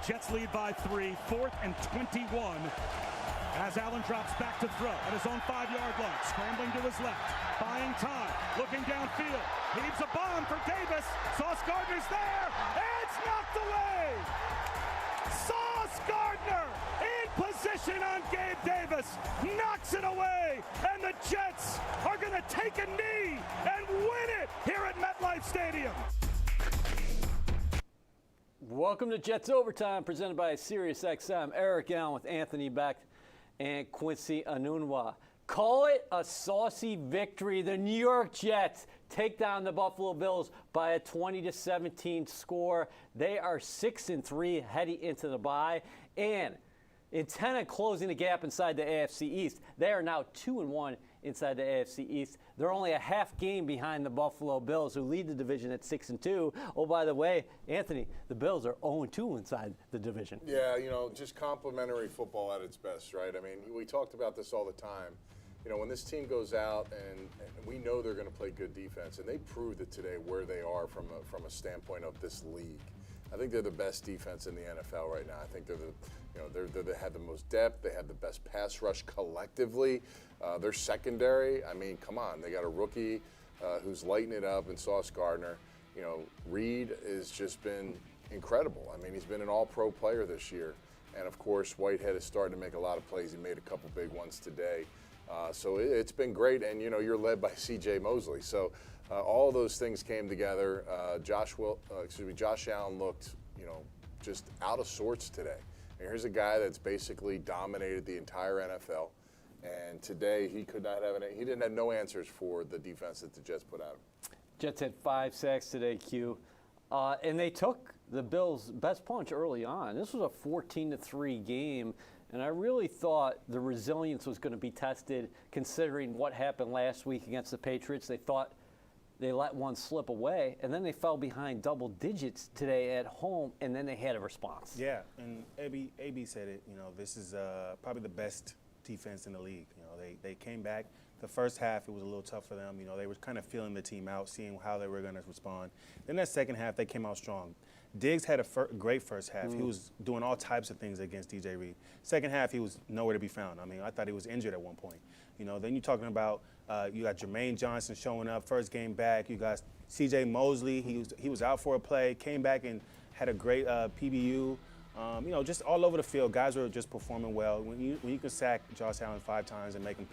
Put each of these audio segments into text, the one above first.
Jets lead by 3, 4th and 21. As Allen drops back to throw at his own 5-yard line, scrambling to his left, buying time, looking downfield, heaves a bomb for Davis. Sauce Gardner's there, it's knocked away. Sauce Gardner in position on Gabe Davis, knocks it away, and the Jets are going to take a knee and win it here at MetLife Stadium. Welcome to Jets Overtime, presented by SiriusXM. Eric Allen with Anthony Becht and Quincy Enunwa. Call it a saucy victory. The New York Jets take down the Buffalo Bills by a 20-17 score. They are 6-3 heading into the bye, and intent on closing the gap inside the AFC East. They are now 2-1 inside the AFC East. They're only a half game behind the Buffalo Bills, who lead the division at 6-2. Oh, by the way, Anthony, the Bills are 0-2 inside the division. Yeah, you know, just complimentary football at its best, right? I mean, we talked about this all the time. You know, when this team goes out and we know they're going to play good defense, and they proved it today where they are from a standpoint of this league. I think they're the best defense in the NFL right now. I think they have the most depth. They have the best pass rush collectively. Their secondary, I mean, come on. They got a rookie who's lighting it up in Sauce Gardner. You know, Reed has just been incredible. I mean, he's been an all-pro player this year. And, of course, Whitehead is starting to make a lot of plays. He made a couple big ones today. So it's been great. And, you know, you're led by C.J. Mosley. So all of those things came together. Josh Allen looked, you know, just out of sorts today. And here's a guy that's basically dominated the entire NFL. And today he didn't have no answers for the defense that the Jets put out. Jets had 5 sacks today, Q. And they took the Bills' best punch early on. This was a 14-3 game. And I really thought the resilience was going to be tested, considering what happened last week against the Patriots. They thought they let one slip away, and then they fell behind double digits today at home, and then they had a response. Yeah, and AB said it. You know, this is probably the best defense in the league. You know, they came back. The first half, it was a little tough for them. You know, they were kind of feeling the team out, seeing how they were going to respond. Then that second half, they came out strong. Diggs had a great first half. He was doing all types of things against DJ Reed. Second half, he was nowhere to be found. I mean, I thought he was injured at one point. You know, then you're talking about you got Jermaine Johnson showing up, first game back. You got C.J. Mosley. He was out for a play, came back and had a great PBU. You know, just all over the field, guys were just performing well. When you can sack Josh Allen 5 times and make him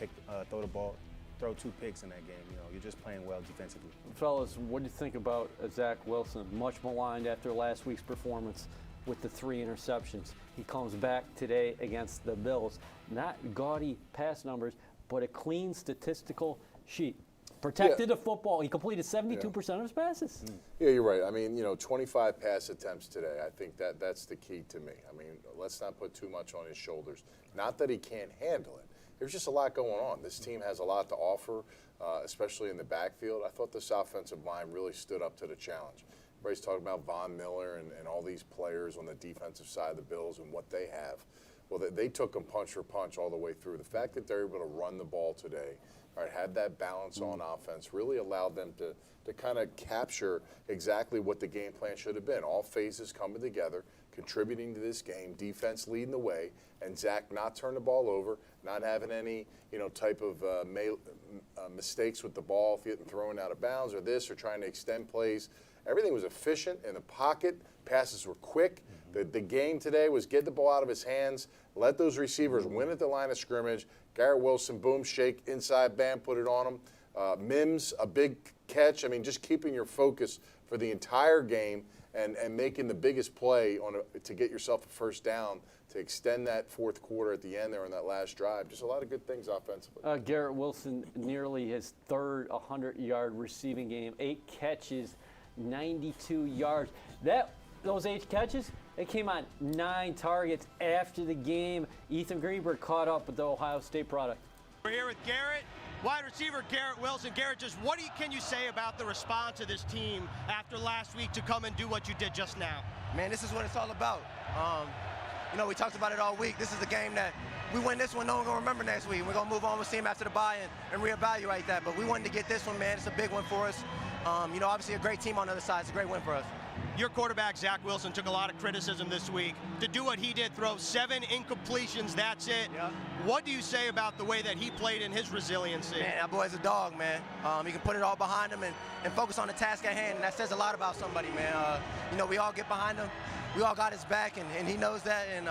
throw the ball, throw 2 picks in that game, you know, you're just playing well defensively. Fellas, what do you think about Zach Wilson? Much maligned after last week's performance with the 3 interceptions. He comes back today against the Bills. Not gaudy pass numbers, but a clean statistical sheet. Protected the football. He completed 72% of his passes. Yeah, you're right. I mean, you know, 25 pass attempts today. I think that's the key to me. I mean, let's not put too much on his shoulders. Not that he can't handle it. There's just a lot going on. This team has a lot to offer, especially in the backfield. I thought this offensive line really stood up to the challenge. Everybody's talking about Von Miller and all these players on the defensive side of the Bills and what they have. Well, they took them punch for punch all the way through. The fact that they're able to run the ball today, all right, had that balance on offense, really allowed them to kind of capture exactly what the game plan should have been. All phases coming together, contributing to this game, defense leading the way, and Zach not turn the ball over, not having any, you know, type of mistakes with the ball, getting thrown out of bounds or this, or trying to extend plays. Everything was efficient in the pocket. Passes were quick. The game today was get the ball out of his hands, let those receivers win at the line of scrimmage. Garrett Wilson, boom, shake, inside, bam, put it on him. Mims, a big catch. I mean, just keeping your focus for the entire game and making the biggest play to get yourself a first down to extend that fourth quarter at the end there on that last drive. Just a lot of good things offensively. Garrett Wilson, nearly his third 100-yard receiving game, 8 catches, 92 yards. Those 8 catches, they came on 9 targets after the game. Ethan Greenberg caught up with the Ohio State product. We're here with Garrett, wide receiver Garrett Wilson. Garrett, just what can you say about the response of this team after last week to come and do what you did just now? Man, this is what it's all about. You know, we talked about it all week. This is the game that we win this one, no one gonna remember next week. We're gonna move on with team after the bye and reevaluate that. But we wanted to get this one, man. It's a big one for us. You know, obviously a great team on the other side. It's a great win for us. Your quarterback, Zach Wilson, took a lot of criticism this week. To do what he did, throw 7 incompletions, that's it. Yeah. What do you say about the way that he played in his resiliency? Man, that boy's a dog, man. He can put it all behind him and focus on the task at hand, and that says a lot about somebody, man. We all get behind him. We all got his back, and he knows that, and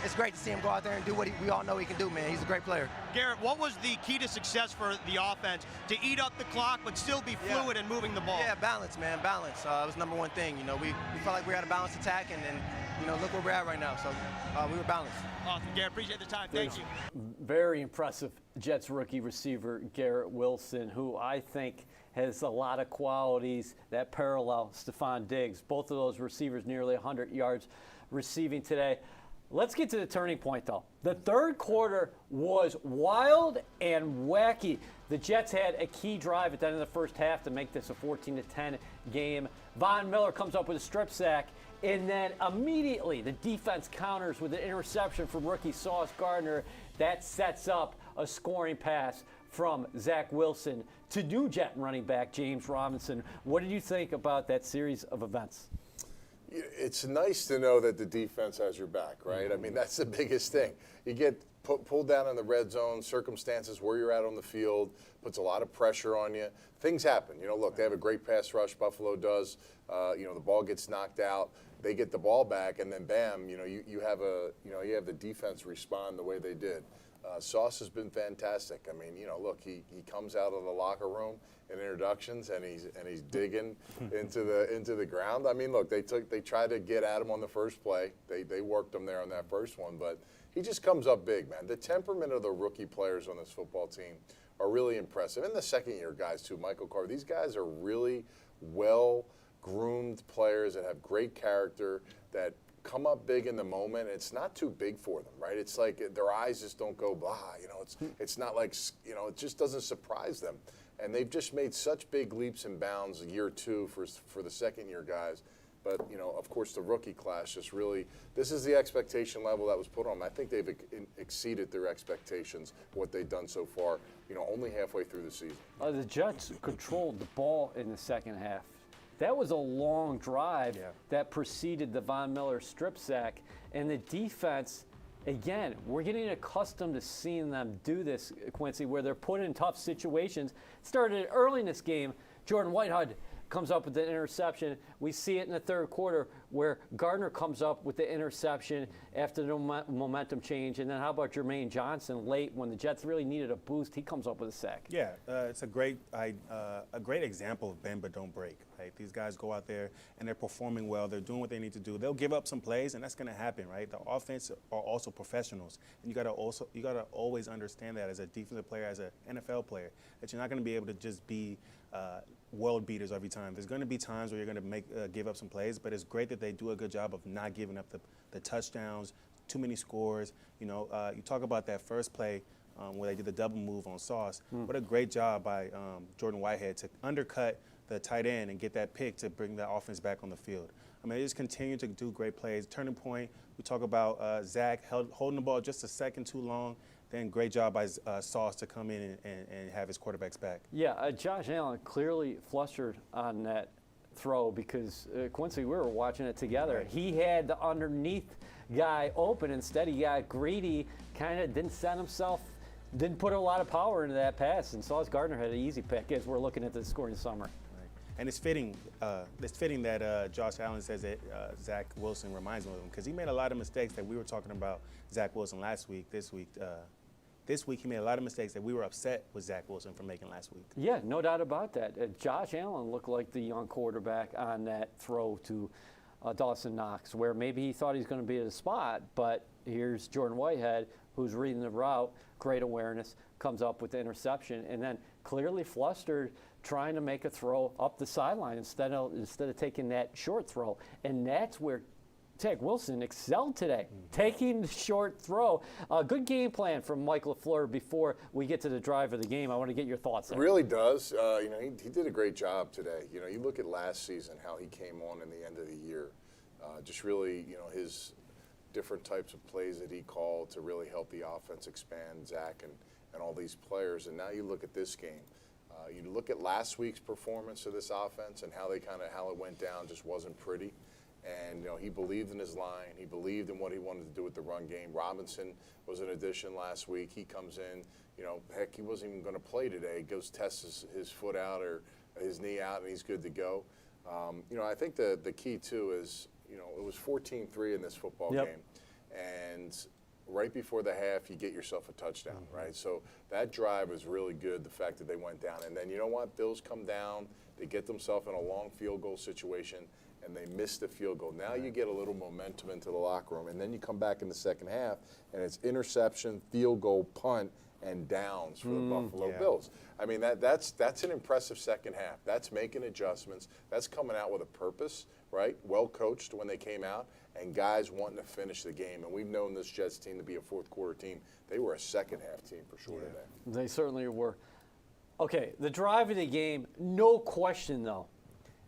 it's great to see him go out there and do what we all know he can do, man. He's a great player. Garrett, what was the key to success for the offense? To eat up the clock, but still be fluid and moving the ball? Yeah, balance, man, balance. It was number one thing. We felt like we had a balanced attack, and look where we're at right now. So we were balanced. Awesome, Garrett. Appreciate the time. Thank you. Very impressive Jets rookie receiver Garrett Wilson, who I think has a lot of qualities that parallel Stephon Diggs. Both of those receivers nearly 100 yards receiving today. Let's get to the turning point, though. The third quarter was wild and wacky. The Jets had a key drive at the end of the first half to make this a 14-10 game. Von Miller comes up with a strip sack, and then immediately the defense counters with an interception from rookie Sauce Gardner. That sets up a scoring pass from Zach Wilson to new Jet running back James Robinson. What did you think about that series of events? It's nice to know that the defense has your back, right? I mean, that's the biggest thing. You get pulled down in the red zone, circumstances where you're at on the field, puts a lot of pressure on you. Things happen. Look, they have a great pass rush, Buffalo does. The ball gets knocked out. They get the ball back, and then bam, you have the defense respond the way they did. Sauce has been fantastic. I mean, look, he comes out of the locker room in introductions and he's digging into the ground. I mean, look, they tried to get at him on the first play. They worked him there on that first one, but he just comes up big, man. The temperament of the rookie players on this football team are really impressive, and the second-year guys too. Michael Carter. These guys are really well-groomed players that have great character, that come up big in the moment. It's not too big for them, right? It's like their eyes just don't go blah. It's not like it just doesn't surprise them. And they've just made such big leaps and bounds year 2 for the second-year guys. But of course, the rookie class just really. This is the expectation level that was put on them. I think they've exceeded their expectations. What they've done so far. Only halfway through the season. The Jets controlled the ball in the second half. That was a long drive that preceded the Von Miller strip sack. And the defense, again, we're getting accustomed to seeing them do this, Quincy, where they're put in tough situations. Started early in this game. Jordan Whitehead comes up with the interception. We see it in the third quarter where Gardner comes up with the interception after the momentum change. And then how about Jermaine Johnson late when the Jets really needed a boost? He comes up with a sack. Yeah, it's a great example of bend but don't break. Right? These guys go out there and they're performing well. They're doing what they need to do. They'll give up some plays, and that's going to happen, right? The offense are also professionals, and you got to always understand that as a defensive player, as an NFL player, that you're not going to be able to just be world beaters every time. There's going to be times where you're going to give up some plays, but it's great that they do a good job of not giving up the touchdowns, too many scores. You talk about that first play where they did the double move on Sauce. What a great job by Jordan Whitehead to undercut the tight end and get that pick to bring that offense back on the field. I mean, they just continue to do great plays. Turning point, we talk about Zach holding the ball just a second too long. Then great job by Sauce to come in and have his quarterbacks back. Yeah, Josh Allen clearly flustered on that throw because, Quincy, we were watching it together. Right. He had the underneath guy open. Instead, he got greedy, kind of didn't set himself, didn't put a lot of power into that pass, and Sauce Gardner had an easy pick as we're looking at the scoring summer. And it's fitting that Josh Allen says that Zach Wilson reminds him of him because he made a lot of mistakes that we were talking about Zach Wilson last week. This week he made a lot of mistakes that we were upset with Zach Wilson for making last week. Yeah, no doubt about that. Josh Allen looked like the young quarterback on that throw to Dawson Knox, where maybe he thought he was going to be at a spot, but here's Jordan Whitehead, who's reading the route, great awareness, comes up with the interception, and then clearly flustered, trying to make a throw up the sideline instead of taking that short throw. And that's where Zach Wilson excelled today, taking the short throw. A good game plan from Mike LaFleur before we get to the drive of the game. I want to get your thoughts there. It really does. He did a great job today. You look at last season, how he came on in the end of the year. Just really, his different types of plays that he called to really help the offense expand, Zach and all these players. And now you look at this game. You look at last week's performance of this offense and how it went down just wasn't pretty. And he believed in his line. He believed in what he wanted to do with the run game. Robinson was an addition last week. He comes in. Heck, he wasn't even going to play today. He goes tests his foot out or his knee out, and he's good to go. I think the key too is it was 14-3 in this football game, and right before the half, you get yourself a touchdown, right? So that drive was really good, the fact that they went down. And then you know what? Bills come down, they get themselves in a long field goal situation, and they miss the field goal. Now you get a little momentum into the locker room, and then you come back in the second half, and it's interception, field goal, punt, and downs for the Buffalo Bills. I mean, that's an impressive second half. That's making adjustments. That's coming out with a purpose, right? Well coached when they came out, and guys wanting to finish the game. And we've known this Jets team to be a fourth quarter team. They were a second half team for sure today. They certainly were. Okay, the drive of the game, no question though.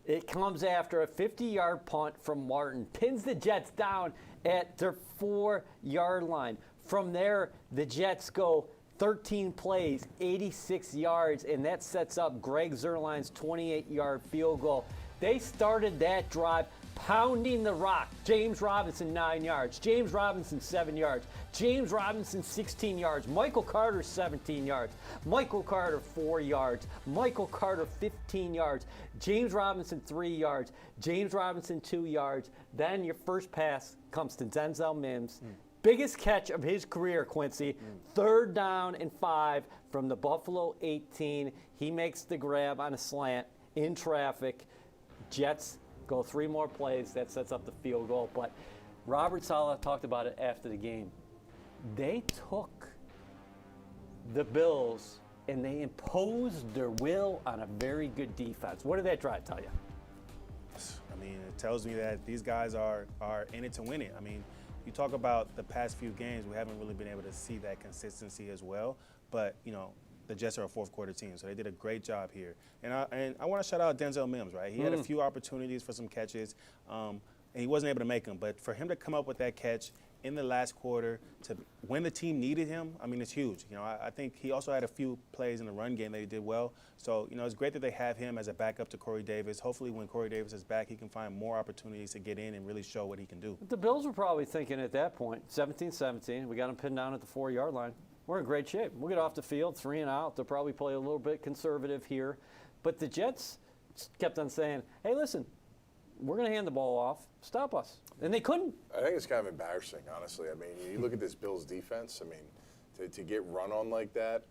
It comes after a 50-yard punt from Martin, pins the Jets down at their 4-yard line. From there, the Jets go 13 plays, 86 yards, and that sets up Greg Zuerlein's 28-yard field goal. They started that drive pounding the rock. James Robinson, 9 yards. James Robinson, 7 yards. James Robinson, 16 yards. Michael Carter, 17 yards. Michael Carter, 4 yards. Michael Carter, 15 yards. James Robinson, 3 yards. James Robinson, 2 yards. Then your first pass comes to Denzel Mims. Biggest catch of his career, Quincy. 3rd down and 5 from the Buffalo 18. He makes the grab on a slant in traffic. Jets go 3 more plays. That sets up the field goal. But Robert Saleh talked about it after the game. They took the Bills and they imposed their will on a very good defense. What did that drive tell you? I mean, it tells me that these guys are in it to win it. I mean, you talk about the past few games, we haven't really been able to see that consistency as well. But, the Jets are a fourth quarter team, so they did a great job here. And I want to shout out Denzel Mims, right? He had a few opportunities for some catches, and he wasn't able to make them. But for him to come up with that catch in the last quarter to when the team needed him, I mean, it's huge. I think he also had a few plays in the run game that he did well. So, it's great that they have him as a backup to Corey Davis. Hopefully when Corey Davis is back, he can find more opportunities to get in and really show what he can do. The Bills were probably thinking at that point, 17-17, we got him pinned down at the 4-yard line. We're in great shape. We'll get off the field, 3 and out. They'll probably play a little bit conservative here. But the Jets kept on saying, hey, listen, we're going to hand the ball off. Stop us. And they couldn't. I think it's kind of embarrassing, honestly. I mean, you look at this Bills defense. I mean, to get run on like that,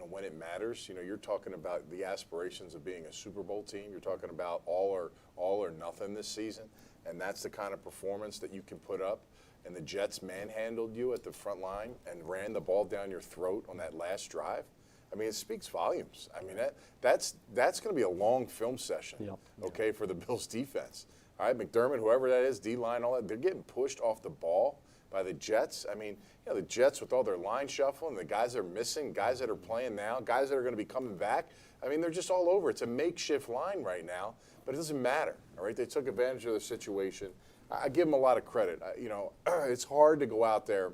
when it matters, you're talking about the aspirations of being a Super Bowl team. You're talking about all or nothing this season. And that's the kind of performance that you can put up. And the Jets manhandled you at the front line and ran the ball down your throat on that last drive. I mean, it speaks volumes. I mean, that's going to be a long film session, okay, for the Bills defense. All right, McDermott, whoever that is, D-line, all that, they're getting pushed off the ball by the Jets. I mean, the Jets with all their line shuffling, the guys that are missing, guys that are playing now, guys that are going to be coming back. I mean, they're just all over. It's a makeshift line right now, but it doesn't matter, all right? They took advantage of the situation. I give them a lot of credit. It's hard to go out there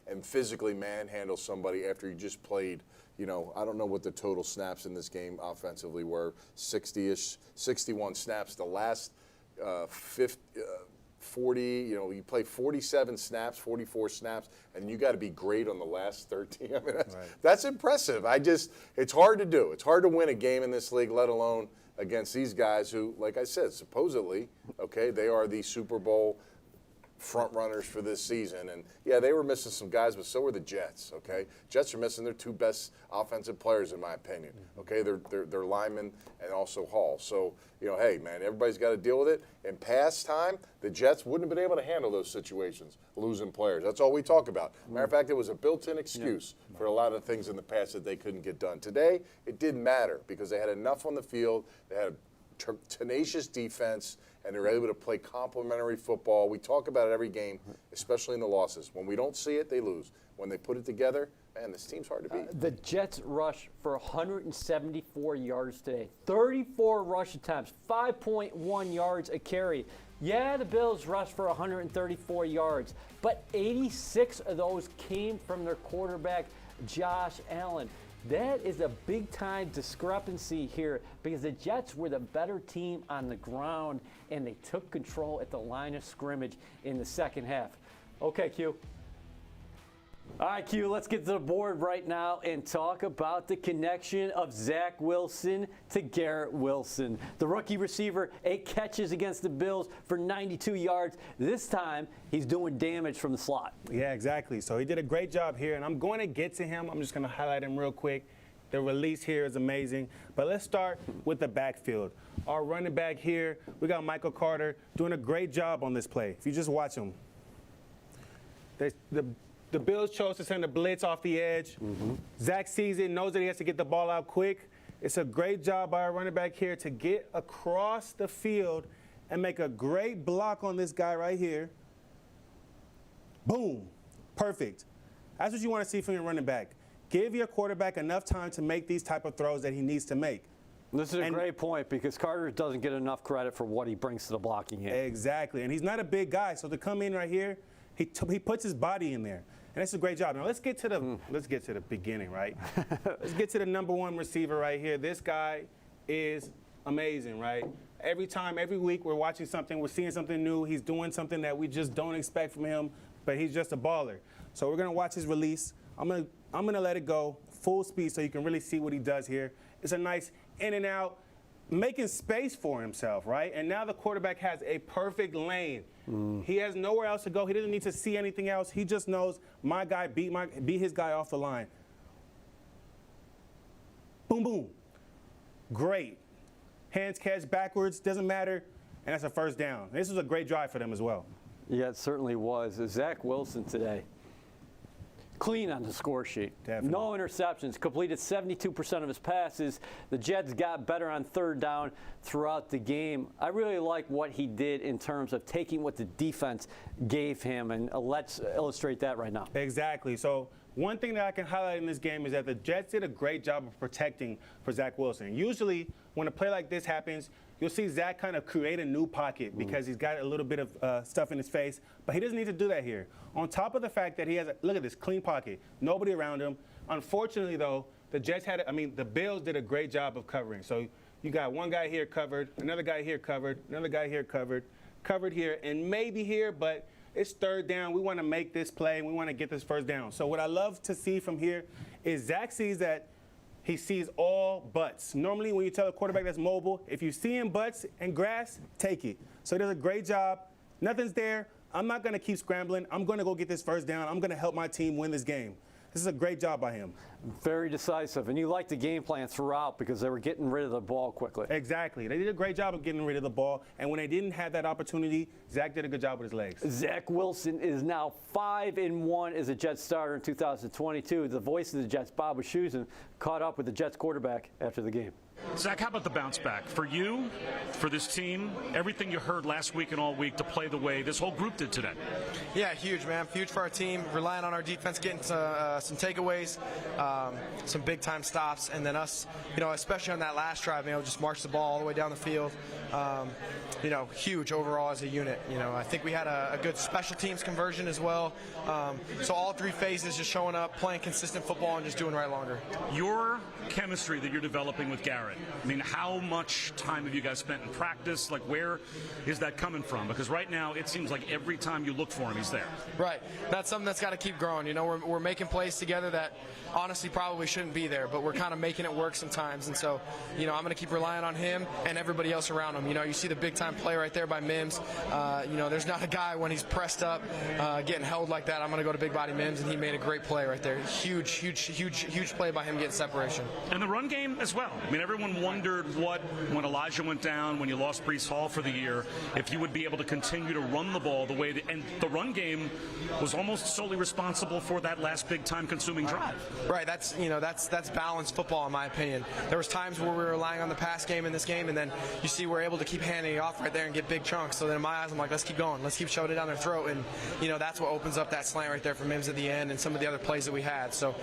and physically manhandle somebody after you just played, I don't know what the total snaps in this game offensively were, 60-ish, 61 snaps. The last 40, you play 47 snaps, 44 snaps, and you got to be great on the last 13. I mean, that's impressive. It's hard to do. It's hard to win a game in this league, let alone against these guys who, like I said, supposedly, okay, they are the Super Bowl front runners for this season. And, yeah, they were missing some guys, but so were the Jets, okay? Jets are missing their 2 best offensive players, in my opinion, okay? They're linemen and also Hall. So, hey, man, everybody's got to deal with it. In past time, the Jets wouldn't have been able to handle those situations, losing players. That's all we talk about. Matter of fact, it was a built-in excuse for a lot of things in the past that they couldn't get done. Today, it didn't matter because they had enough on the field. They had a tenacious defense, and they're able to play complementary football. We talk about it every game, especially in the losses. When we don't see it, they lose. When they put it together, man, this team's hard to beat. The Jets rush for 174 yards today. 34 rush attempts, 5.1 yards a carry. Yeah, the Bills rushed for 134 yards, but 86 of those came from their quarterback, Josh Allen. That is a big-time discrepancy here because the Jets were the better team on the ground, and they took control at the line of scrimmage in the second half. Okay, Q. All right, Q, let's get to the board right now and talk about the connection of Zach Wilson to Garrett Wilson. The rookie receiver, 8 catches against the Bills for 92 yards. This time, he's doing damage from the slot. Yeah, exactly. So he did a great job here, and I'm going to get to him. I'm just going to highlight him real quick. The release here is amazing. But let's start with the backfield. Our running back here, we got Michael Carter doing a great job on this play. If you just watch him. The Bills chose to send a blitz off the edge. Zach sees it, knows that he has to get the ball out quick. It's a great job by our running back here to get across the field and make a great block on this guy right here. Boom. Perfect. That's what you want to see from your running back. Give your quarterback enough time to make these type of throws that he needs to make. This is a great point because Carter doesn't get enough credit for what he brings to the blocking game. Exactly. And he's not a big guy, so to come in right here, he puts his body in there. And that's a great job. Now let's get to the beginning, right? Let's get to the number 1 receiver right here. This guy is amazing, right? Every week we're watching something, we're seeing something new. He's doing something that we just don't expect from him, but he's just a baller. So we're gonna watch his release. I'm gonna let it go full speed so you can really see what he does here. It's a nice in and out, making space for himself, right? And now the quarterback has a perfect lane. He has nowhere else to go. He doesn't need to see anything else. He just knows my guy beat his guy off the line. Boom, boom. Great. Hands catch backwards, doesn't matter, and that's a first down. This was a great drive for them as well. Yeah, it certainly was. Zach Wilson today, clean on the score sheet. Definitely. No interceptions. Completed 72% of his passes. The Jets got better on third down throughout the game. I really like what he did in terms of taking what the defense gave him, and let's illustrate that right now. Exactly. So one thing that I can highlight in this game is that the Jets did a great job of protecting for Zach Wilson. Usually when a play like this happens, you'll see Zach kind of create a new pocket because he's got a little bit of stuff in his face, but he doesn't need to do that here. On top of the fact that he has look at this clean pocket, nobody around him. Unfortunately, though, the Bills did a great job of covering. So you got one guy here covered, another guy here covered, another guy here covered here, and maybe here, but it's third down. We want to make this play, and we want to get this first down. So what I love to see from here is Zach sees that he sees all butts. Normally, when you tell a quarterback that's mobile, if you see him butts and grass, take it. So he does a great job. Nothing's there. I'm not going to keep scrambling. I'm going to go get this first down. I'm going to help my team win this game. This is a great job by him. Very decisive. And you like the game plan throughout because they were getting rid of the ball quickly. Exactly. They did a great job of getting rid of the ball. And when they didn't have that opportunity, Zach did a good job with his legs. Zach Wilson is now 5-1 as a Jets starter in 2022. The voice of the Jets, Bob Wischusen, caught up with the Jets quarterback after the game. Zach, how about the bounce back? For you, for this team, everything you heard last week and all week to play the way this whole group did today. Yeah, huge, man. Huge for our team. Relying on our defense, getting some takeaways, some big-time stops, and then us, especially on that last drive, just march the ball all the way down the field. Huge overall as a unit. I think we had a good special teams conversion as well. So all 3 phases just showing up, playing consistent football, and just doing right longer. Your chemistry that you're developing with Garrett, I mean, how much time have you guys spent in practice? Like, where is that coming from? Because right now, it seems like every time you look for him, he's there. Right. That's something that's got to keep growing. We're making plays together that honestly probably shouldn't be there, but we're kind of making it work sometimes. And so, I'm going to keep relying on him and everybody else around him. You see the big-time play right there by Mims. There's not a guy when he's pressed up, getting held like that. I'm going to go to big body Mims, and he made a great play right there. Huge play by him getting separation. And the run game as well. I mean, everyone wondered when Elijah went down, when you lost Breece Hall for the year, if you would be able to continue to run the ball the way and the run game was almost solely responsible for that last big time consuming drive. Right. That's balanced football in my opinion. There was times where we were relying on the pass game in this game, and then you see we're able to keep handing it off right there and get big chunks. So then in my eyes, I'm like, let's keep going. Let's keep shoving it down their throat. And, that's what opens up that slant right there for Mims at the end and some of the other plays that we had. So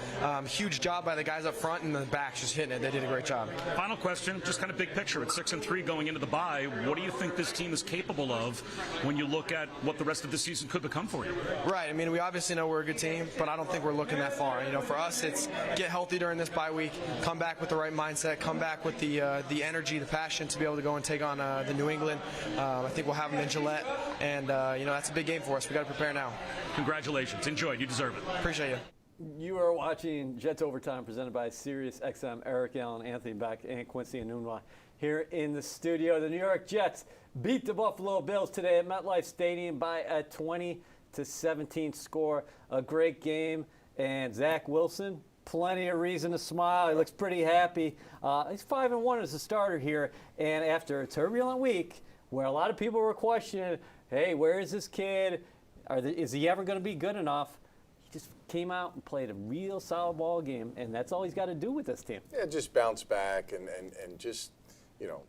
huge job by the guys up front and the back. backs just hitting it. They did a great job. Final question, just kind of big picture. At 6-3 going into the bye, what do you think this team is capable of when you look at what the rest of the season could become for you? Right. I mean, we obviously know we're a good team, but I don't think we're looking that far. You know, for us, it's get healthy during this bye week, come back with the right mindset, come back with the energy, the passion to be able to go and take on the New England. I think we'll have them in Gillette, and you know, that's a big game for us. We got to prepare now. Congratulations. Enjoy. You deserve it. Appreciate you. You are watching Jets Overtime presented by SiriusXM. Eric Allen, Anthony Becht, and Quincy Enunwa here in the studio. The New York Jets beat the Buffalo Bills today at MetLife Stadium by a 20-17 score. A great game, and Zach Wilson, plenty of reason to smile. He looks pretty happy. He's 5-1 as a starter here, and after a turbulent week where a lot of people were questioning, hey, where is this kid? Is he ever going to be good enough? Just came out and played a real solid ball game, and that's all he's got to do with this team. Yeah, just bounce back and just, you know,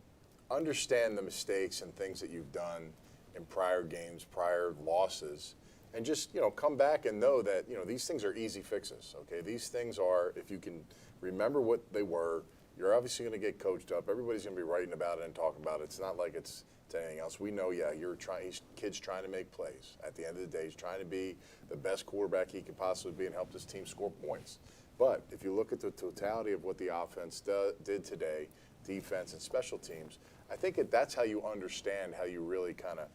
understand the mistakes and things that you've done in prior games, prior losses, and just, you know, come back and know that, you know, these things are easy fixes, okay? These things are, if you can remember what they were, you're obviously going to get coached up. Everybody's going to be writing about it and talking about it. It's not like it's anything else. We know, yeah, kid's trying to make plays. At the end of the day, he's trying to be the best quarterback he can possibly be and help his team score points. But if you look at the totality of what the offense did today, defense and special teams, I think that's how you understand how you really kind of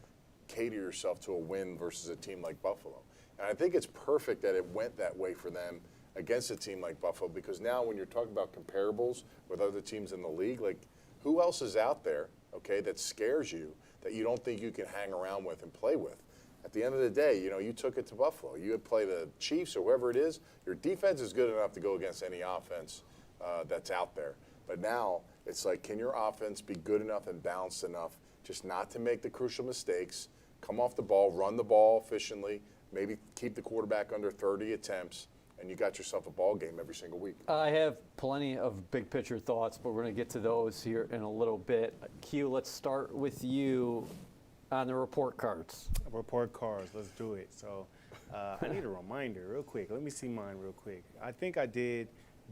cater yourself to a win versus a team like Buffalo. And I think it's perfect that it went that way for them against a team like Buffalo, because now when you're talking about comparables with other teams in the league, like, who else is out there, okay, that scares you, that you don't think you can hang around with and play with? At the end of the day, you know, you took it to Buffalo. You would play the Chiefs or whoever it is. Your defense is good enough to go against any offense that's out there. But now it's like, can your offense be good enough and balanced enough just not to make the crucial mistakes, come off the ball, run the ball efficiently, maybe keep the quarterback under 30 attempts, and you got yourself a ball game every single week. I have plenty of big picture thoughts, but we're going to get to those here in a little bit. Q, let's start with you on the report cards. Report cards, let's do it. So I need a reminder real quick. Let me see mine real quick. I think I did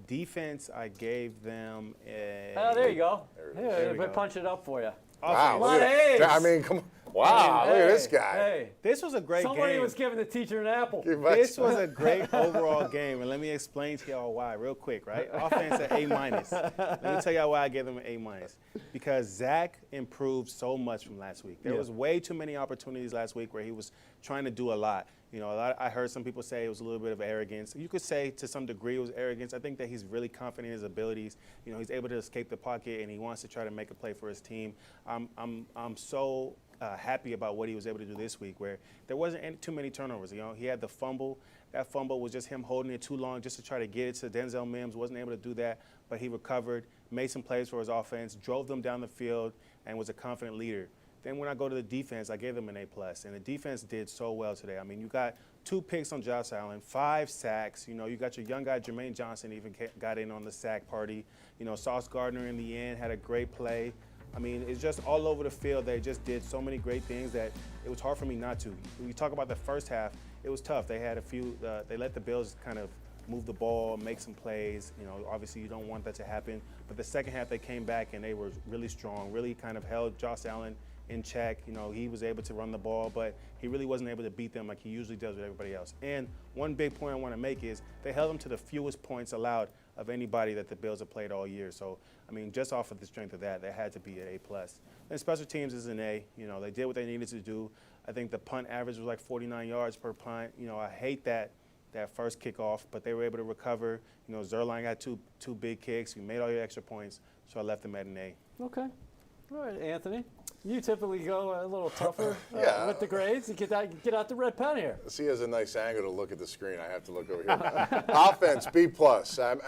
defense. I gave them a... Oh, there you go. There we go. Punch it up for you. Wow, look at that. I mean, come on. Wow, look at this guy. Hey, This was a great somebody game. was giving the teacher an apple. This was a great overall game, and let me explain to y'all why real quick, right? Offense at A-. Let me tell y'all why I gave them an A-. Because Zach improved so much from last week. There was way too many opportunities last week where he was trying to do a lot. You know, I heard some people say it was a little bit of arrogance. You could say to some degree it was arrogance. I think that he's really confident in his abilities. You know, he's able to escape the pocket, and he wants to try to make a play for his team. I'm so happy about what he was able to do this week, where there wasn't too many turnovers. You know, he had the fumble. That fumble was just him holding it too long just to try to get it to Denzel Mims. Wasn't able to do that, but he recovered, made some plays for his offense, drove them down the field, and was a confident leader. Then when I go to the defense, I gave them an A+, and the defense did so well today. I mean, you got 2 picks on Josh Allen, 5 sacks. You know, you got your young guy, Jermaine Johnson, even got in on the sack party. You know, Sauce Gardner in the end had a great play. I mean, it's just all over the field. They just did so many great things that it was hard for me not to. When you talk about the first half, it was tough. They had a few, they let the Bills kind of move the ball, make some plays. You know, obviously you don't want that to happen. But the second half, they came back and they were really strong, really kind of held Josh Allen in check. You know, he was able to run the ball, but he really wasn't able to beat them like he usually does with everybody else. And one big point I want to make is they held them to the fewest points allowed of anybody that the Bills have played all year. So, I mean, just off of the strength of that, had to be an A+. And special teams is an A. You know, they did what they needed to do. I think the punt average was like 49 yards per punt. You know, I hate that first kickoff, but they were able to recover. You know, Zerline got two big kicks. You made all your extra points, so I left them at an A. Okay. All right, Anthony. You typically go a little tougher with the grades. You get out the red pen here. See, he has a nice angle to look at the screen. I have to look over here. Offense, B+.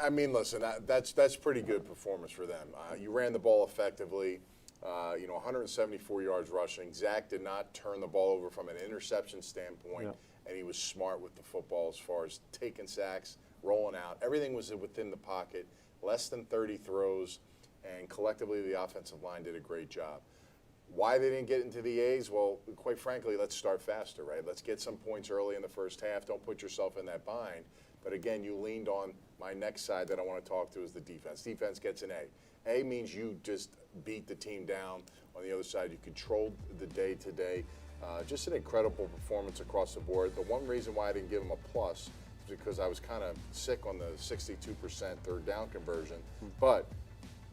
I mean, listen, that's pretty good performance for them. You ran the ball effectively. You know, 174 yards rushing. Zach did not turn the ball over from an interception standpoint, and he was smart with the football as far as taking sacks, rolling out. Everything was within the pocket, less than 30 throws, and collectively the offensive line did a great job. Why they didn't get into the A's? Well, quite frankly, let's start faster, right? Let's get some points early in the first half. Don't put yourself in that bind. But again, you leaned on my next side that I want to talk to is the defense. Defense gets an A. A means you just beat the team down. On the other side, you controlled the day-to-day. Just an incredible performance across the board. The one reason why I didn't give them a plus is because I was kind of sick on the 62% third down conversion. But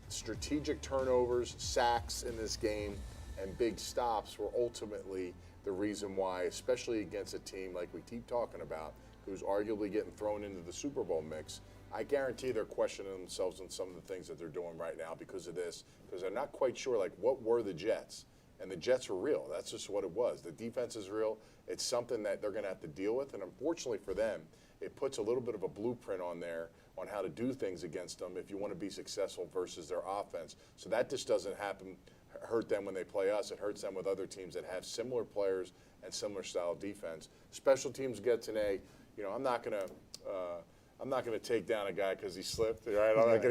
strategic turnovers, sacks in this game, and big stops were ultimately the reason why, especially against a team like we keep talking about, who's arguably getting thrown into the Super Bowl mix. I guarantee they're questioning themselves on some of the things that they're doing right now because of this, because they're not quite sure, like, what were the Jets? And the Jets are real. That's just what it was. The defense is real. It's something that they're going to have to deal with, and unfortunately for them, it puts a little bit of a blueprint on there on how to do things against them if you want to be successful versus their offense. So that just doesn't hurt them when they play us. It hurts them with other teams that have similar players and similar style of defense. Special teams gets an A. You know, I'm not gonna take down a guy because he slipped. Right? I'm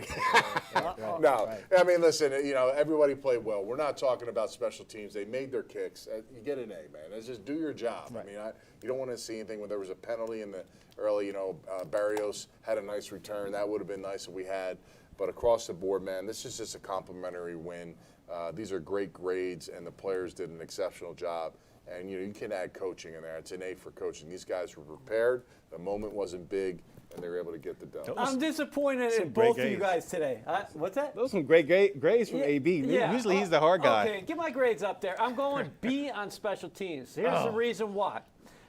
not gonna. No, I mean, listen. You know, everybody played well. We're not talking about special teams. They made their kicks. You get an A, man. It's just do your job. Right. I mean, you don't want to see anything when there was a penalty in the early. You know, Barrios had a nice return. That would have been nice if we had. But across the board, man, this is just a complimentary win. These are great grades, and the players did an exceptional job. And, you know, you can add coaching in there. It's an A for coaching. These guys were prepared. The moment wasn't big, and they were able to get the done. I'm disappointed in both of you guys today. What's that? Those are some great grades from AB. Yeah. Usually he's the hard guy. Okay, get my grades up there. I'm going B on special teams. Here's the reason why.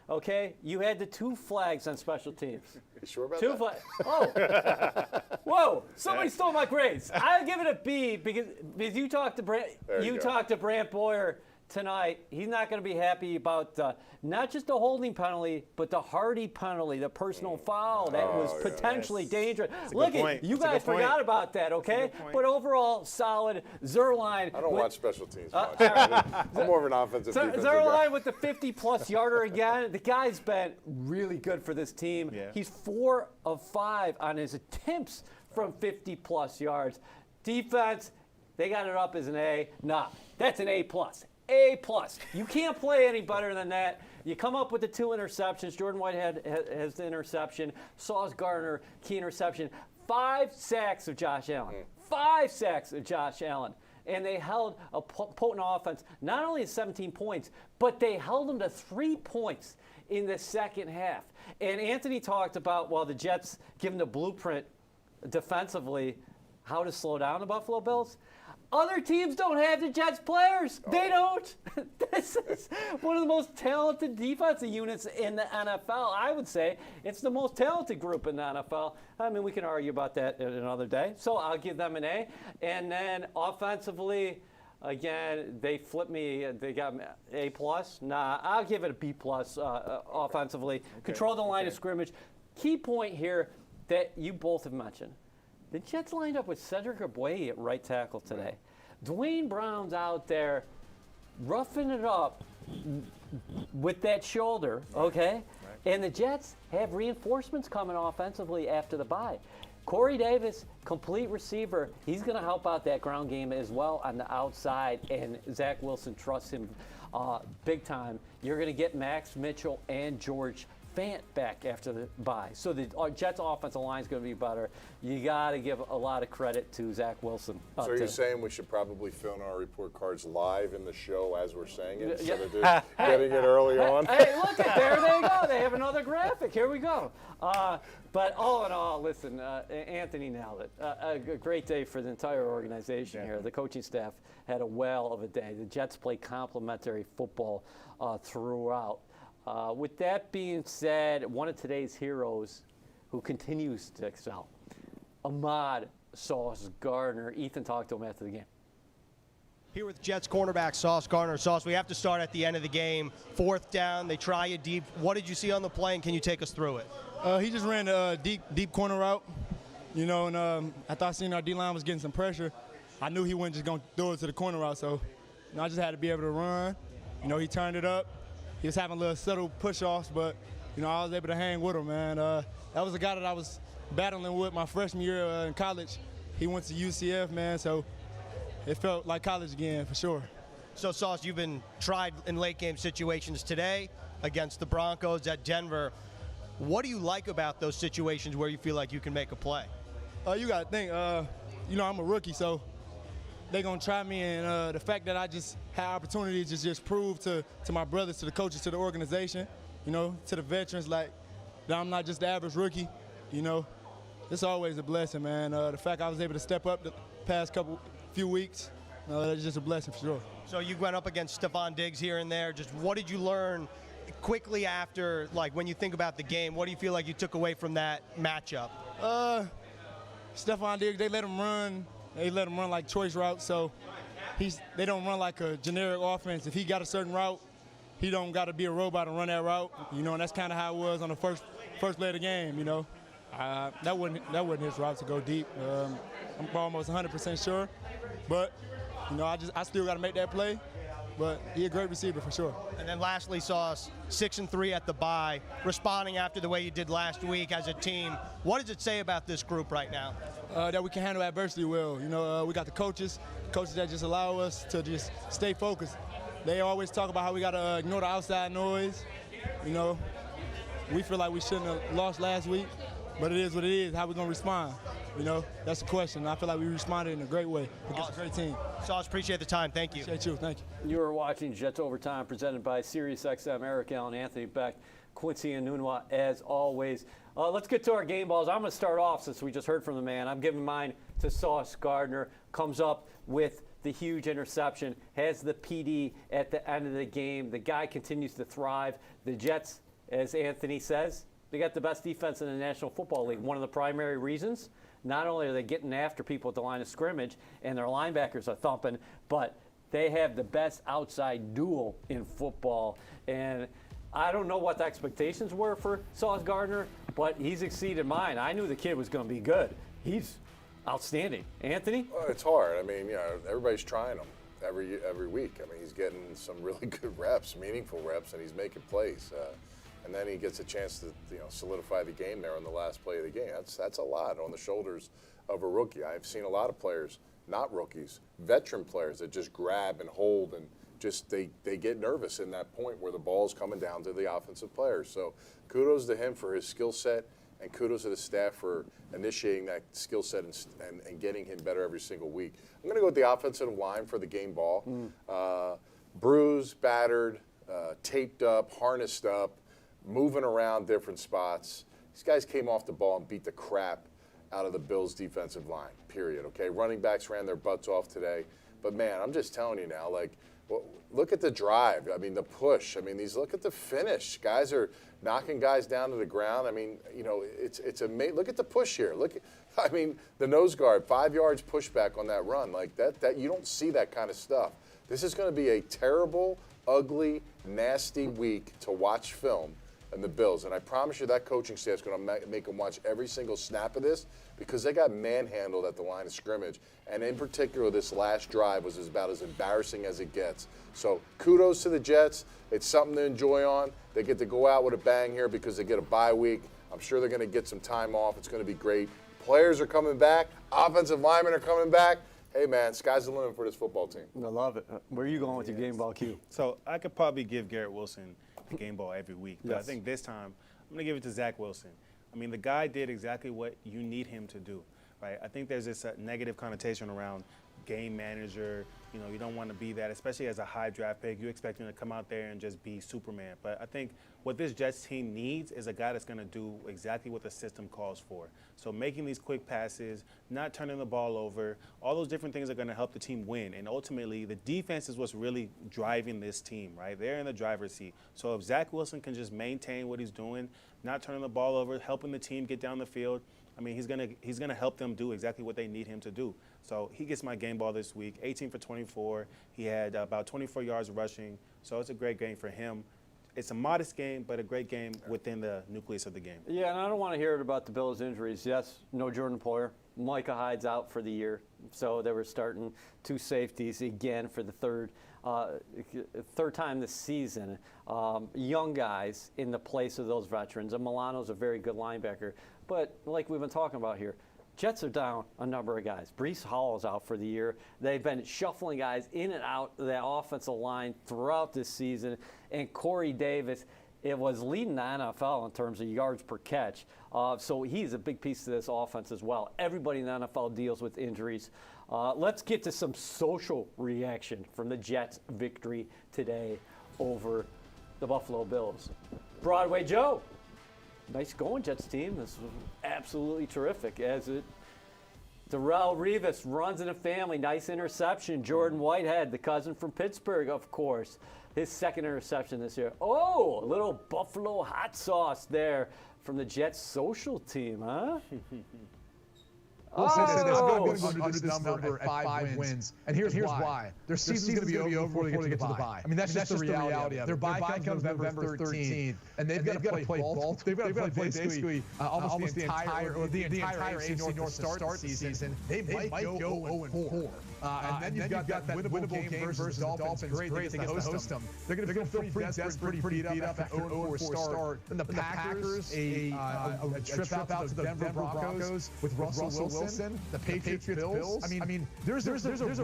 Okay, you had the 2 flags on special teams. You sure about 2 that? flags. Oh, whoa! Somebody stole my grades. I'll give it a B because you talked to Brant Boyer tonight. He's not going to be happy about not just the holding penalty, but the Hardy penalty, the personal foul that was potentially dangerous. Look, you guys forgot about that, okay? But overall, solid. Zerline. I don't watch special teams much. I'm more of an offensive defensive guy. Zerline with the 50-plus yarder again. The guy's been really good for this team. Yeah. He's 4 of 5 on his attempts from 50-plus yards. Defense, they got it up as an A. Nah, that's an A+. A+. You can't play any better than that. You come up with the 2 interceptions. Jordan Whitehead has the interception. Sauce Gardner, key interception. 5 sacks of Josh Allen. 5 sacks of Josh Allen. And they held a potent offense, not only at 17 points, but they held them to 3 points in the second half. And Anthony talked about, well, the Jets given the blueprint defensively, how to slow down the Buffalo Bills. Other teams don't have the Jets players. They don't. This is one of the most talented defensive units in the NFL. I would say it's the most talented group in the NFL. I mean, we can argue about that another day. So I'll give them an A. And then offensively, again, they flipped me. They got A+. Nah, I'll give it a B+ offensively. Control the line of scrimmage. Key point here that you both have mentioned. The Jets lined up with Cedric Ogbuehi at right tackle today. Dwayne Brown's out there roughing it up with that shoulder, okay? Right. And the Jets have reinforcements coming offensively after the bye. Corey Davis, complete receiver. He's going to help out that ground game as well on the outside, and Zach Wilson trusts him big time. You're going to get Max Mitchell and George Fant back after the bye. So the Jets' offensive line is going to be better. You got to give a lot of credit to Zach Wilson. So you're saying we should probably fill in our report cards live in the show as we're saying it instead of getting it early on? Hey, look, there they go. They have another graphic. Here we go. But all in all, listen, Anthony nailed it. A great day for the entire organization here. The coaching staff had a whale of a day. The Jets played complimentary football throughout. With that being said, one of today's heroes who continues to excel, Ahmad Sauce Gardner. Ethan talked to him after the game. Here with Jets cornerback Sauce Gardner. Sauce, we have to start at the end of the game. 4th down, they try you deep. What did you see on the play, and can you take us through it? He just ran a deep corner route, you know, and after I seen our D-line was getting some pressure, I knew he wasn't just going to throw it to the corner route, so you know, I just had to be able to run. You know, he turned it up. He was having a little subtle push-offs, but, you know, I was able to hang with him, man. That was a guy that I was battling with my freshman year in college. He went to UCF, man, so it felt like college again, for sure. So, Sauce, you've been tried in late-game situations today against the Broncos at Denver. What do you like about those situations where you feel like you can make a play? You got to think, I'm a rookie, so they're going to try me. And the fact that I just had opportunities to just prove to my brothers, to the coaches, to the organization, to the veterans, like, that I'm not just the average rookie, It's always a blessing, man. The fact I was able to step up the past few weeks, that's just a blessing for sure. So you went up against Stephon Diggs here and there. Just what did you learn quickly after, like when you think about the game? What do you feel like you took away from that matchup? Stephon Diggs, they let him run. They let him run like choice routes, so they don't run like a generic offense. If he got a certain route, he don't got to be a robot and run that route. And that's kind of how it was on the first play of the game. That wasn't his route to go deep. I'm almost 100% sure, but I still got to make that play. But he's a great receiver for sure. And then lastly, saw us 6-3 at the bye, responding after the way you did last week as a team. What does it say about this group right now? That we can handle adversity well. We got the coaches that just allow us to just stay focused. They always talk about how we got to ignore the outside noise. We feel like we shouldn't have lost last week, but it is what it is. How we going to respond? That's the question. I feel like we responded in a great way against a great team. Sauce, appreciate the time. Thank you. Appreciate you. Thank you. You are watching Jets Overtime, presented by SiriusXM. Eric Allen, Anthony Becht, Quincy Enunwa, as always. Let's get to our game balls. I'm going to start off since we just heard from the man. I'm giving mine to Sauce Gardner. Comes up with the huge interception, has the PD at the end of the game. The guy continues to thrive. The Jets, as Anthony says, they got the best defense in the National Football League. One of the primary reasons, not only are they getting after people at the line of scrimmage and their linebackers are thumping, but they have the best outside duel in football. And I don't know what the expectations were for Sauce Gardner, but he's exceeded mine. I knew the kid was going to be good. He's outstanding. Anthony? Well, it's hard. I mean, everybody's trying him every week. I mean, he's getting some really good reps, meaningful reps, and he's making plays. And then he gets a chance to solidify the game there on the last play of the game. That's a lot on the shoulders of a rookie. I've seen a lot of players, not rookies, veteran players that just grab and hold and just they get nervous in that point where the ball's coming down to the offensive players. So kudos to him for his skill set, and kudos to the staff for initiating that skill set and getting him better every single week. I'm going to go with the offensive line for the game ball. Bruised, battered, taped up, harnessed up, moving around different spots. These guys came off the ball and beat the crap out of the Bills' defensive line, period, okay? Running backs ran their butts off today. But, man, I'm just telling you now, look at the drive. I mean, the push. I mean, look at the finish. Guys are knocking guys down to the ground. I mean, it's amazing. Look at the push here. The nose guard, 5 yards pushback on that run. Like, that you don't see that kind of stuff. This is going to be a terrible, ugly, nasty week to watch film. And the Bills, and I promise you that coaching staff is going to make them watch every single snap of this because they got manhandled at the line of scrimmage. And in particular, this last drive was about as embarrassing as it gets. So kudos to the Jets. It's something to enjoy on. They get to go out with a bang here because they get a bye week. I'm sure they're going to get some time off. It's going to be great. Players are coming back. Offensive linemen are coming back. Hey, man, sky's the limit for this football team. I love it. Where are you going with your game ball, Q? So I could probably give Garrett Wilson the game ball every week. But I think this time I'm going to give it to Zach Wilson. I mean, the guy did exactly what you need him to do, right? I think there's this negative connotation around game manager. You don't want to be that, especially as a high draft pick. You expect him to come out there and just be Superman. But I think what this Jets team needs is a guy that's going to do exactly what the system calls for. So making these quick passes, not turning the ball over, all those different things are going to help the team win. And ultimately, the defense is what's really driving this team, right? They're in the driver's seat. So if Zach Wilson can just maintain what he's doing, not turning the ball over, helping the team get down the field, I mean, he's gonna help them do exactly what they need him to do. So he gets my game ball this week, 18 for 24. He had about 24 yards rushing. So it's a great game for him. It's a modest game, but a great game within the nucleus of the game. Yeah, and I don't want to hear about the Bills' injuries. Yes, no Jordan Poyer. Micah Hyde's out for the year. So they were starting two safeties again for the third time this season. Young guys in the place of those veterans. And Milano's a very good linebacker. But like we've been talking about here, Jets are down a number of guys. Breece Hall's out for the year. They've been shuffling guys in and out of that offensive line throughout this season. And Corey Davis, it was leading the NFL in terms of yards per catch. So he's a big piece of this offense as well. Everybody in the NFL deals with injuries. Let's get to some social reaction from the Jets' victory today over the Buffalo Bills. Broadway Joe, nice going, Jets team. This was absolutely terrific. Darrelle Revis runs in a family, nice interception. Jordan Whitehead, the cousin from Pittsburgh, of course, his second interception this year. Oh, a little Buffalo hot sauce there from the Jets social team, huh? Well, I'm going to go under this number at 5 wins. And here's why. Their season's going to be over before they get to the bye. I mean, that's just the reality of it. Their bye comes November 13th, and they've got to play Baltimore. They've got to play basically almost the entire AFC North to start the season. They might go 0-4. And then you've got that winnable game versus the Dolphins. Great, they get to host them. They're going to feel pretty desperate, pretty beat up after an 0-4 start. Then the Packers, a trip out to the Denver Broncos with Russell Wilson. The Patriots Bills. I mean, there's a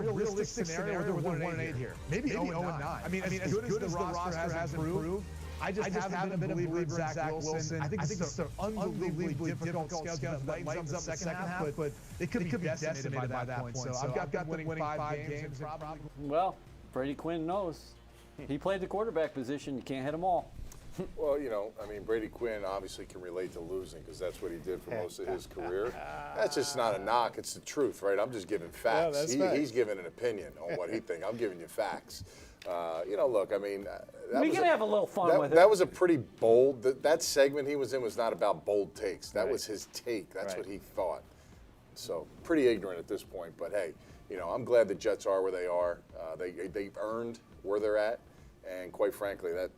realistic scenario where they're 1-8 here. Maybe 0-9. I mean, as good as the roster has improved, I just haven't been a believer in Zach Wilson. I think it's an unbelievably difficult schedule that lightens up the second half, but they could be decimated by that point. So I've got them winning 5 games. Well, Brady Quinn knows. He played the quarterback position. You can't hit them all. Well, I mean, Brady Quinn obviously can relate to losing because that's what he did for most of his career. That's just not a knock. It's the truth, right? I'm just giving facts. He's giving an opinion on what he thinks. I'm giving you facts. Look, I mean, we can have a little fun with it. That was a pretty bold. That segment he was in was not about bold takes. That was his take. That's what he thought. So pretty ignorant at this point. But hey, I'm glad the Jets are where they are. They've earned where they're at, and quite frankly, that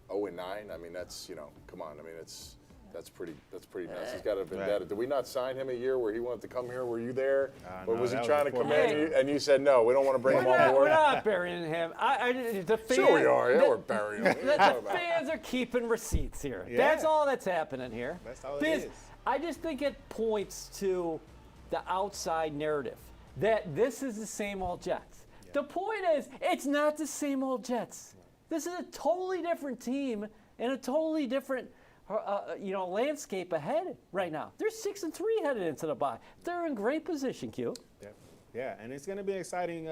0-9. I mean, that's come on. I mean, that's pretty nice. He's got a vendetta. Did we not sign him a year where he wanted to come here? Were you there? Or was he trying to come in and you said no? We don't want to bring him on board. We're not burying him. The fans, sure we are. Yeah, we're burying him. The fans are keeping receipts here. Yeah. That's all that's happening here. That's all it is. I just think it points to the outside narrative that this is the same old Jets. Yeah. The point is, it's not the same old Jets. This is a totally different team and a totally different, landscape ahead right now. They're 6-3 headed into the bye. They're in great position, Q. Yeah, and it's going to be an exciting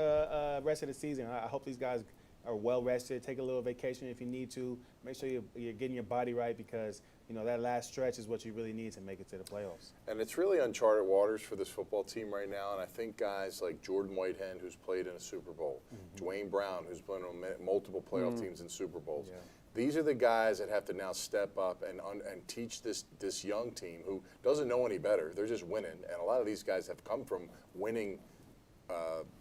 rest of the season. I hope these guys are well rested. Take a little vacation if you need to. Make sure you're getting your body right because that last stretch is what you really need to make it to the playoffs. And it's really uncharted waters for this football team right now. And I think guys like Jordan Whitehead, who's played in a Super Bowl, Dwayne Brown, who's been on multiple playoff teams and Super Bowls. Yeah. These are the guys that have to now step up and teach this young team who doesn't know any better. They're just winning. And a lot of these guys have come from winning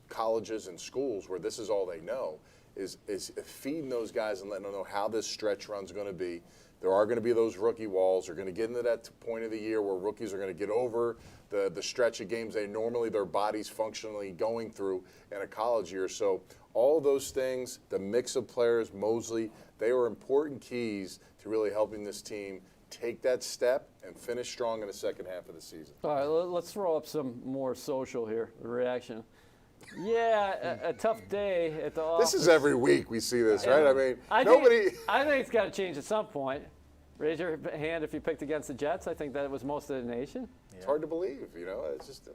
colleges and schools where this is all they know, is feeding those guys and letting them know how this stretch run's going to be. There are going to be those rookie walls. They're going to get into that point of the year where rookies are going to get over the stretch of games their body's functionally going through in a college year. So all those things, the mix of players, Mosley, they are important keys to really helping this team take that step and finish strong in the second half of the season. All right, let's throw up some more social here, the reaction. Yeah, a tough day at the office. This is every week we see this, right? I mean, I think it's got to change at some point. Raise your hand if you picked against the Jets. I think that was most of the nation. It's hard to believe, It's just.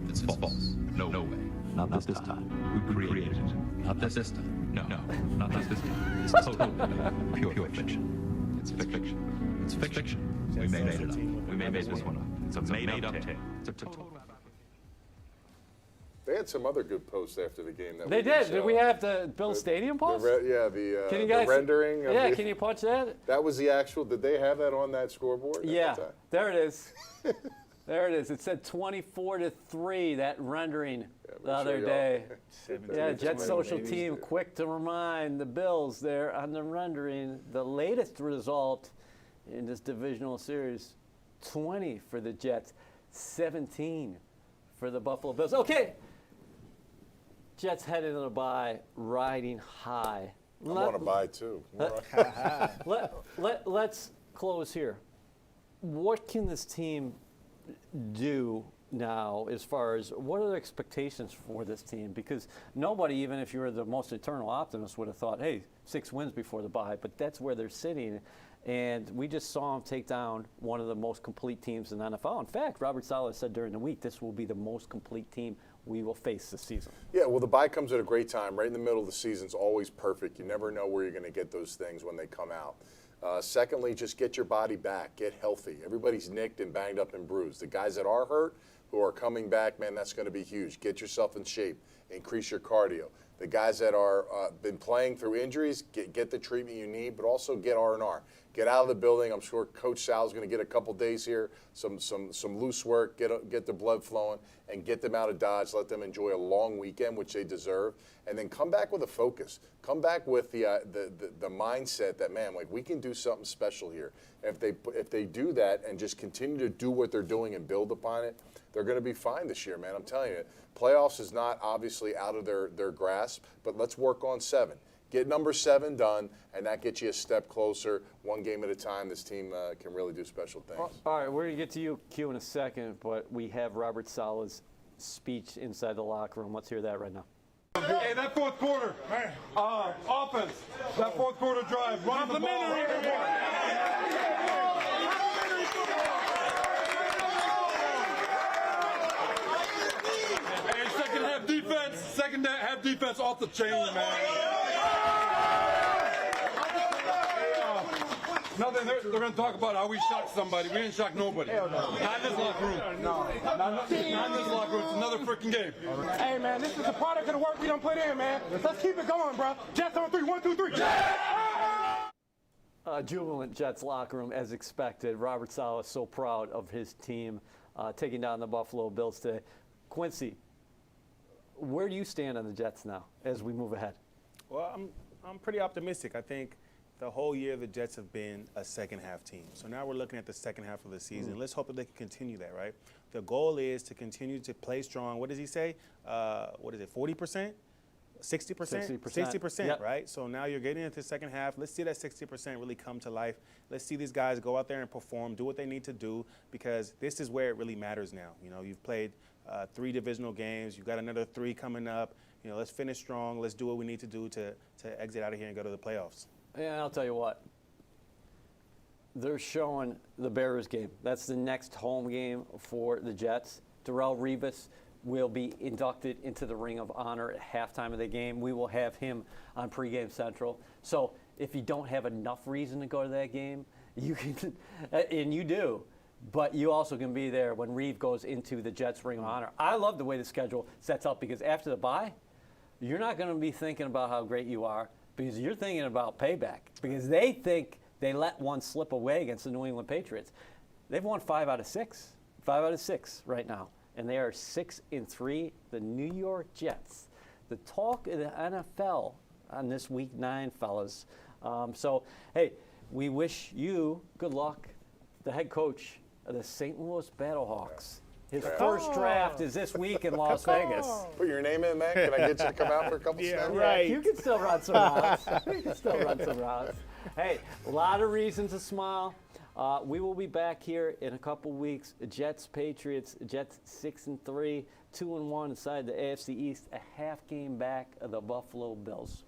It's false. No way. Not this time. We created it. Not this time. No. Not this time. It's totally pure fiction. It's fiction. It's fiction. We made it up. We made this one up. It's a made-up tale. It's a total. They had some other good posts after the game. They did. Did we have the Bill Stadium post? The rendering. Can you punch that? That was the actual. Did they have that on that scoreboard? Yeah, there it is. There it is. It said 24-3. That rendering the other day. Jet social team quick to remind the Bills there on the rendering. The latest result in this divisional series: 20 for the Jets, 17 for the Buffalo Bills. Okay. Jets headed into the bye, riding high. I want to buy too. Let's close here. What can this team do now as far as what are the expectations for this team? Because nobody, even if you were the most eternal optimist, would have thought, hey, 6 wins before the bye. But that's where they're sitting. And we just saw them take down one of the most complete teams in the NFL. In fact, Robert Saleh said during the week, this will be the most complete team we will face this season. Yeah, well, the bye comes at a great time. Right in the middle of the season's always perfect. You never know where you're going to get those things when they come out. Secondly, just get your body back. Get healthy. Everybody's nicked and banged up and bruised. The guys that are hurt, who are coming back, man, that's going to be huge. Get yourself in shape. Increase your cardio. The guys that are been playing through injuries, get the treatment you need, but also get R&R. Get out of the building. I'm sure Coach Sal's going to get a couple days here, some loose work, get the blood flowing, and get them out of Dodge. Let them enjoy a long weekend, which they deserve, and then come back with a focus. Come back with the mindset that, man, like, we can do something special here. If they do that and just continue to do what they're doing and build upon it, they're going to be fine this year, man. I'm telling you, playoffs is not obviously out of their grasp, but let's work on 7. Get number 7 done, and that gets you a step closer. One game at a time, this team can really do special things. All right, we're going to get to you, Q, in a second, but we have Robert Saleh's speech inside the locker room. Let's hear that right now. Hey, that fourth quarter, offense, that fourth quarter drive, run the ball. Hey, second half defense off the chain, man. Nothing. They're going to talk about how we shocked somebody. We didn't shock nobody. Not in this locker room. No. Not in this locker room. It's another freaking game. Hey, man, this is a product of the work we done put in, man. Let's keep it going, bro. Jets on 3. 1, 2, 3. Jubilant Jets locker room, as expected. Robert Saleh so proud of his team taking down the Buffalo Bills today. Quincy, where do you stand on the Jets now as we move ahead? Well, I'm pretty optimistic. I think the whole year the Jets have been a second-half team. So now we're looking at the second half of the season. Let's hope that they can continue that, right? The goal is to continue to play strong. What does he say? 40%? 60%? 60%, yep. Right? So now you're getting into the second half. Let's see that 60% really come to life. Let's see these guys go out there and perform, do what they need to do, because this is where it really matters now. You know, you've played 3 divisional games. You've got another 3 coming up. You know, let's finish strong. Let's do what we need to do to exit out of here and go to the playoffs. And I'll tell you what, they're showing the Bears game. That's the next home game for the Jets. Darrelle Revis will be inducted into the Ring of Honor at halftime of the game. We will have him on Pregame Central. So if you don't have enough reason to go to that game, you can, and you do, but you also can be there when Reeve goes into the Jets Ring of Honor. I love the way the schedule sets up, because after the bye, you're not going to be thinking about how great you are, because you're thinking about payback, because they think they let one slip away against the New England Patriots. They've won 5 out of 6 right now, and they are 6-3. The New York Jets, the talk of the NFL on this week 9, fellas. So, hey, we wish you good luck. The head coach of the St. Louis Battlehawks. His first draft is this week in Las Vegas. Put your name in, man. Can I get you to come out for a couple snaps? Right. You can still run some routes. Hey, a lot of reasons to smile. We will be back here in a couple weeks. Jets, Patriots. Jets 6-3, 2-1 inside the AFC East. A half game back of the Buffalo Bills.